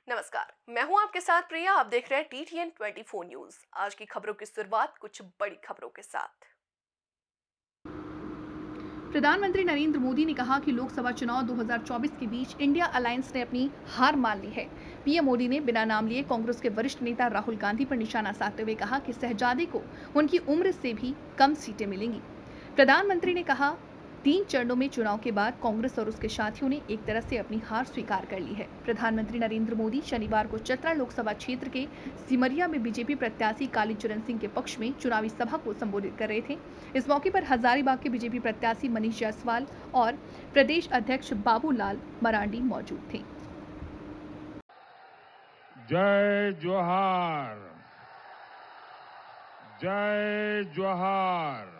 नमस्कार, मैं हूं आपके साथ प्रिया। आप देख रहे हैं टीटीएन 24 न्यूज। आज की खबरों की शुरुआत कुछ बड़ी खबरों के साथ। प्रधानमंत्री नरेंद्र मोदी ने कहा कि लोकसभा चुनाव 2024 के बीच इंडिया अलायंस ने अपनी हार मान ली है। पीएम मोदी ने बिना नाम लिए कांग्रेस के वरिष्ठ नेता राहुल गांधी पर निशाना साधते हुए कहा कि शहजादे को उनकी उम्र से भी कम सीटें मिलेंगी। प्रधानमंत्री ने कहा, 3 चरणों में चुनाव के बाद कांग्रेस और उसके साथियों ने एक तरह से अपनी हार स्वीकार कर ली है। प्रधानमंत्री नरेंद्र मोदी शनिवार को चतरा लोकसभा क्षेत्र के सिमरिया में बीजेपी प्रत्याशी कालीचरण सिंह के पक्ष में चुनावी सभा को संबोधित कर रहे थे। इस मौके पर हजारीबाग के बीजेपी प्रत्याशी मनीष जायसवाल और प्रदेश अध्यक्ष बाबूलाल मरांडी मौजूद थे। जय जोहार, जय जोहार,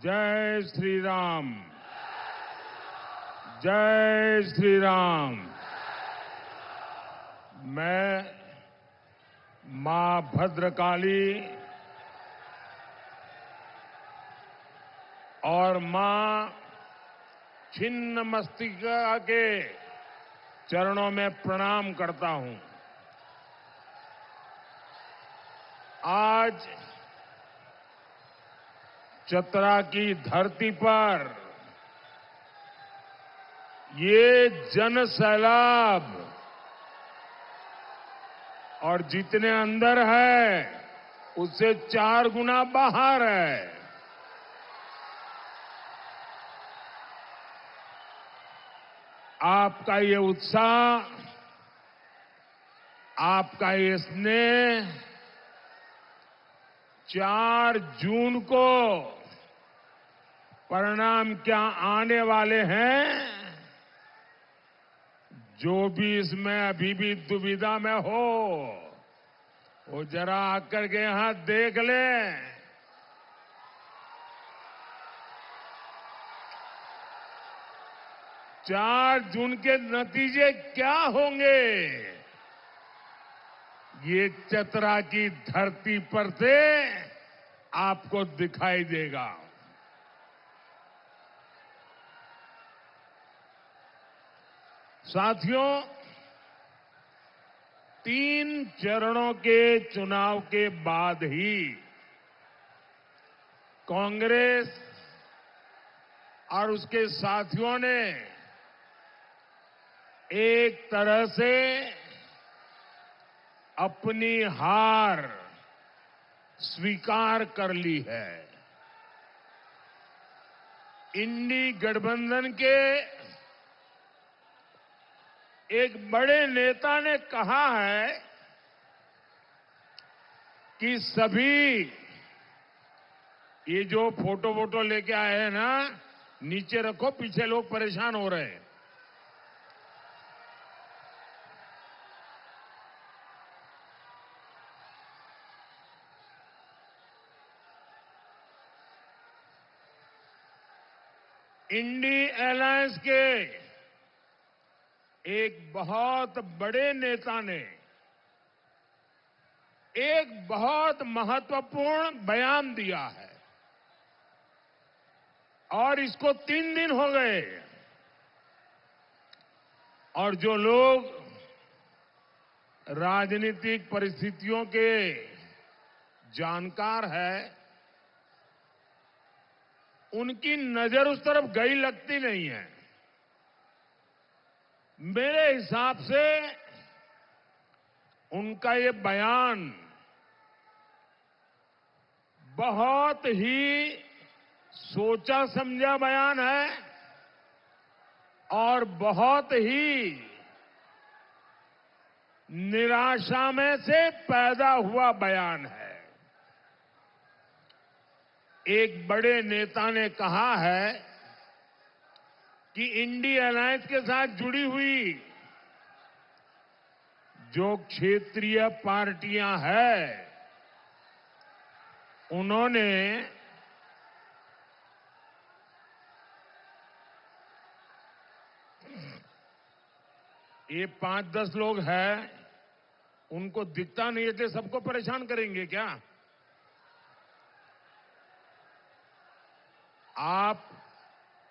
जय श्री राम, जय श्री राम। मैं मां भद्रकाली और मां छिन्नमस्तिका के चरणों में प्रणाम करता हूं। आज चतरा की धरती पर ये जन सैलाब और जितने अंदर है उससे 4 गुना बाहर है। आपका ये उत्साह, आपका ये स्नेह 4 जून को परिणाम क्या आने वाले हैं, जो भी इसमें अभी भी दुविधा में हो वो जरा आकर के यहां देख ले। 4 जून के नतीजे क्या होंगे ये चतरा की धरती पर से आपको दिखाई देगा। साथियों, 3 चरणों के चुनाव के बाद ही कांग्रेस और उसके साथियों ने एक तरह से अपनी हार स्वीकार कर ली है। इंडी गठबंधन के एक बड़े नेता ने कहा है कि सभी ये जो फोटो वोटो लेके आए हैं ना, नीचे रखो, पीछे लोग परेशान हो रहे हैं। इंडी अलायंस के एक बहुत बड़े नेता ने एक बहुत महत्वपूर्ण बयान दिया है और इसको 3 दिन हो गए और जो लोग राजनीतिक परिस्थितियों के जानकार हैं उनकी नजर उस तरफ गई लगती नहीं है। मेरे हिसाब से उनका ये बयान बहुत ही सोचा समझा बयान है और बहुत ही निराशा में से पैदा हुआ बयान है। एक बड़े नेता ने कहा है कि इंडी अलायंस के साथ जुड़ी हुई जो क्षेत्रीय पार्टियां हैं उन्होंने ये 5-10 लोग हैं, उनको दिखता नहीं है तो सबको परेशान करेंगे क्या?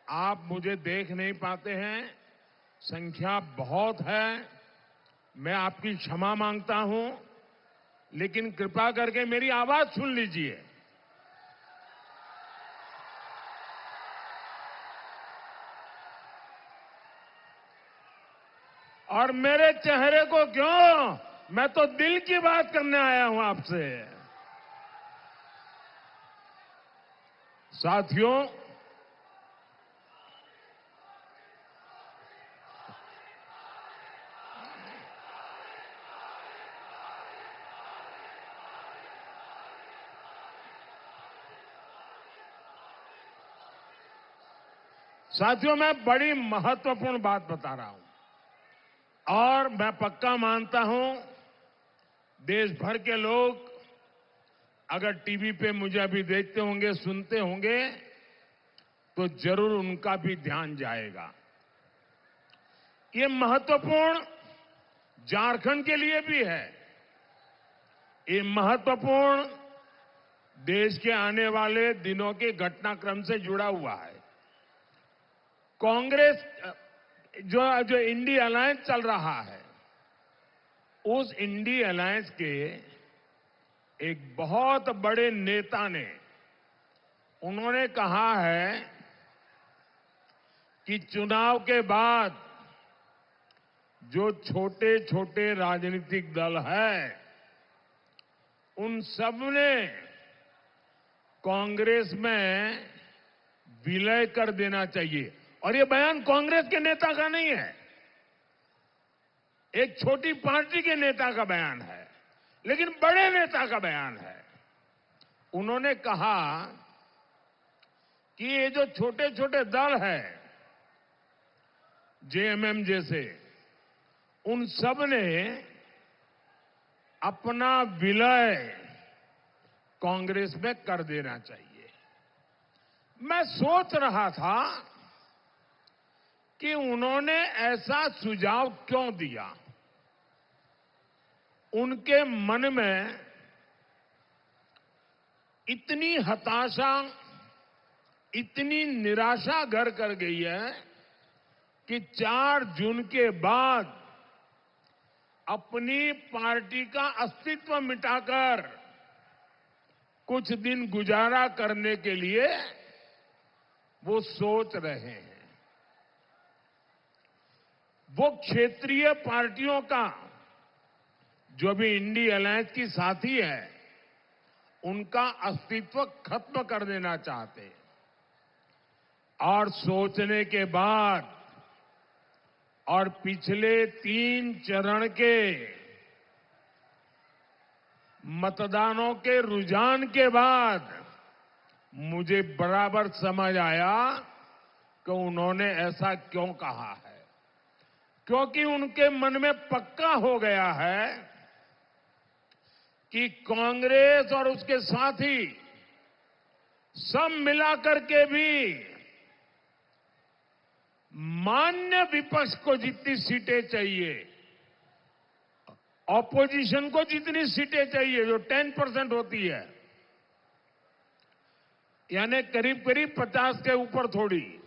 आप मुझे देख नहीं पाते हैं, संख्या बहुत है, मैं आपकी क्षमा मांगता हूं, लेकिन कृपा करके मेरी आवाज सुन लीजिए। और मेरे चेहरे को क्यों? मैं तो दिल की बात करने आया हूं आपसे। साथियों, मैं बड़ी महत्वपूर्ण बात बता रहा हूं और मैं पक्का मानता हूं देश भर के लोग अगर टीवी पे मुझे अभी देखते होंगे, सुनते होंगे, तो जरूर उनका भी ध्यान जाएगा। ये महत्वपूर्ण झारखंड के लिए भी है। ये महत्वपूर्ण देश के आने वाले दिनों के घटनाक्रम से जुड़ा हुआ है। कांग्रेस जो इंडी अलायंस चल रहा है, उस इंडी अलायंस के एक बहुत बड़े नेता ने उन्होंने कहा है कि चुनाव के बाद जो छोटे छोटे राजनीतिक दल है, उन सब ने कांग्रेस में विलय कर देना चाहिए। और ये बयान कांग्रेस के नेता का नहीं है, एक छोटी पार्टी के नेता का बयान है, लेकिन बड़े नेता का बयान है। उन्होंने कहा कि ये जो छोटे छोटे दल है, जेएमएम जैसे, उन सब ने अपना विलय कांग्रेस में कर देना चाहिए। मैं सोच रहा था कि उन्होंने ऐसा सुझाव क्यों दिया। उनके मन में इतनी हताशा, इतनी निराशा घर कर गई है कि 4 जून के बाद अपनी पार्टी का अस्तित्व मिटाकर कुछ दिन गुजारा करने के लिए वो सोच रहे हैं। वो क्षेत्रीय पार्टियों का जो भी इंडी अलायंस की साथी है, उनका अस्तित्व खत्म कर देना चाहते हैं। और सोचने के बाद और पिछले 3 चरण के मतदानों के रुझान के बाद मुझे बराबर समझ आया कि उन्होंने ऐसा क्यों कहा है। क्योंकि उनके मन में पक्का हो गया है कि कांग्रेस और उसके साथी सब मिलाकर के भी मान्य विपक्ष को जितनी सीटें चाहिए, ऑपोजिशन को जितनी सीटें चाहिए, जो 10% होती है, यानी करीब करीब 50 के ऊपर थोड़ी,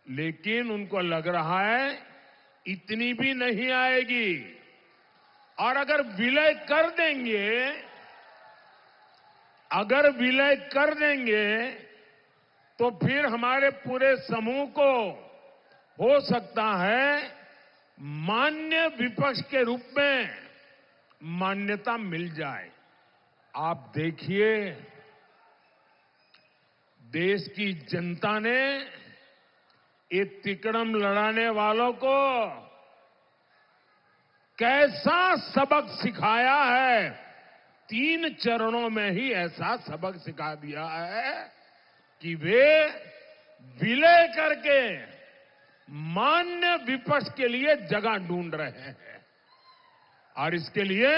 लेकिन उनको लग रहा है इतनी भी नहीं आएगी। और अगर विलय कर देंगे तो फिर हमारे पूरे समूह को हो सकता है मान्य विपक्ष के रूप में मान्यता मिल जाए। आप देखिए, देश की जनता ने ये तिकड़म लड़ाने वालों को कैसा सबक सिखाया है। 3 चरणों में ही ऐसा सबक सिखा दिया है कि वे विलय करके मान्य विपक्ष के लिए जगह ढूंढ रहे हैं। और इसके लिए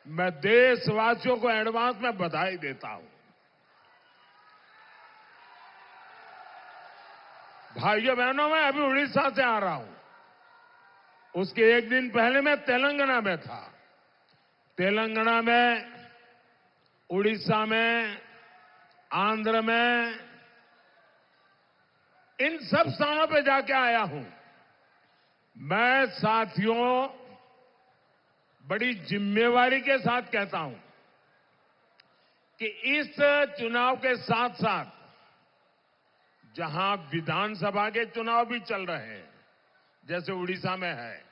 मैं देशवासियों को एडवांस में बधाई देता हूं। भाइयों बहनों, मैं अभी उड़ीसा से आ रहा हूं। उसके एक दिन पहले मैं तेलंगाना में था। तेलंगाना में, उड़ीसा में, आंध्र में, इन सब स्थानों पे जाके आया हूं। मैं साथियों बड़ी जिम्मेवारी के साथ कहता हूं कि इस चुनाव के साथ साथ जहां विधानसभा के चुनाव भी चल रहे हैं, जैसे उड़ीसा में है,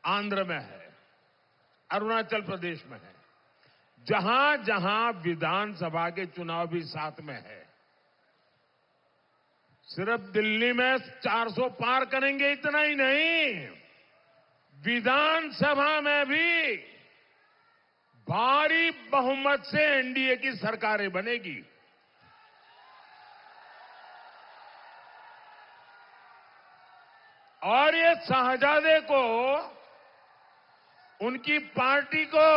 आंध्र में है, अरुणाचल प्रदेश में है, जहां जहां विधानसभा के चुनाव भी साथ में है, सिर्फ दिल्ली में 400 पार करेंगे इतना ही नहीं, विधानसभा में भी भारी बहुमत से एनडीए की सरकारें बनेगी। और ये शहजादे को, उनकी पार्टी को,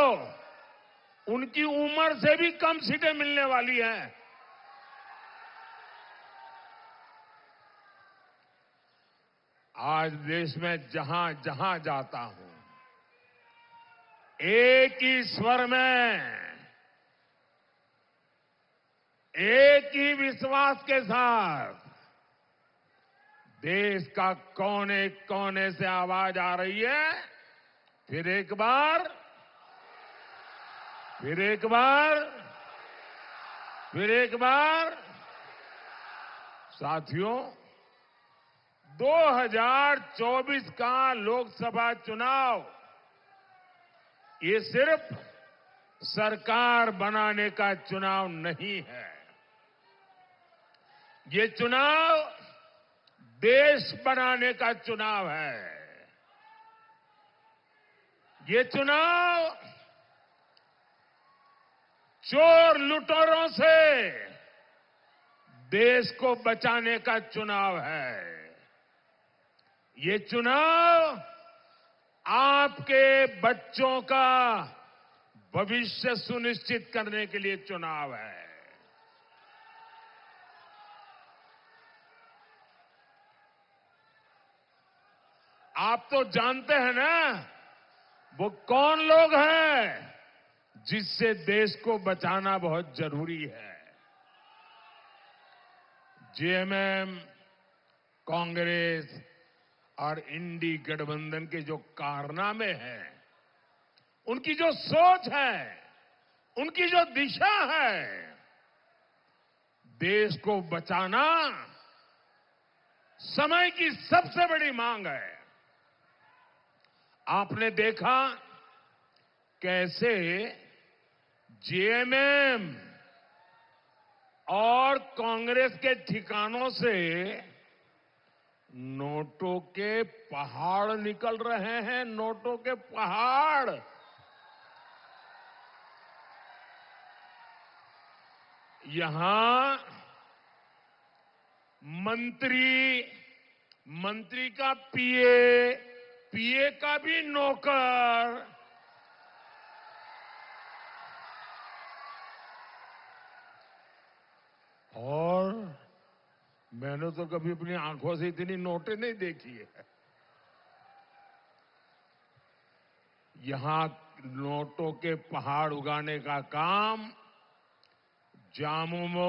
उनकी उम्र से भी कम सीटें मिलने वाली हैं। आज देश में जहां जहां जाता हूं, एक ही स्वर में, एक ही विश्वास के साथ देश का कोने कोने से आवाज आ रही है। फिर एक बार, फिर एक बार, फिर एक बार। साथियों, 2024 का लोकसभा चुनाव ये सिर्फ सरकार बनाने का चुनाव नहीं है। ये चुनाव देश बनाने का चुनाव है। ये चुनाव चोर लुटेरों से देश को बचाने का चुनाव है। ये चुनाव आपके बच्चों का भविष्य सुनिश्चित करने के लिए चुनाव है। आप तो जानते हैं ना, वो कौन लोग हैं जिससे देश को बचाना बहुत जरूरी है। जेएमएम, कांग्रेस और इंडी गठबंधन के जो कारनामे हैं, उनकी जो सोच है, उनकी जो दिशा है, देश को बचाना समय की सबसे बड़ी मांग है। आपने देखा कैसे जेएमएम और कांग्रेस के ठिकानों से नोटों के पहाड़ निकल रहे हैं, नोटों के पहाड़। यहां मंत्री का पीए का भी नौकर, और मैंने तो कभी अपनी आंखों से इतनी नोटें नहीं देखी है। यहां नोटों के पहाड़ उगाने का काम जामुमो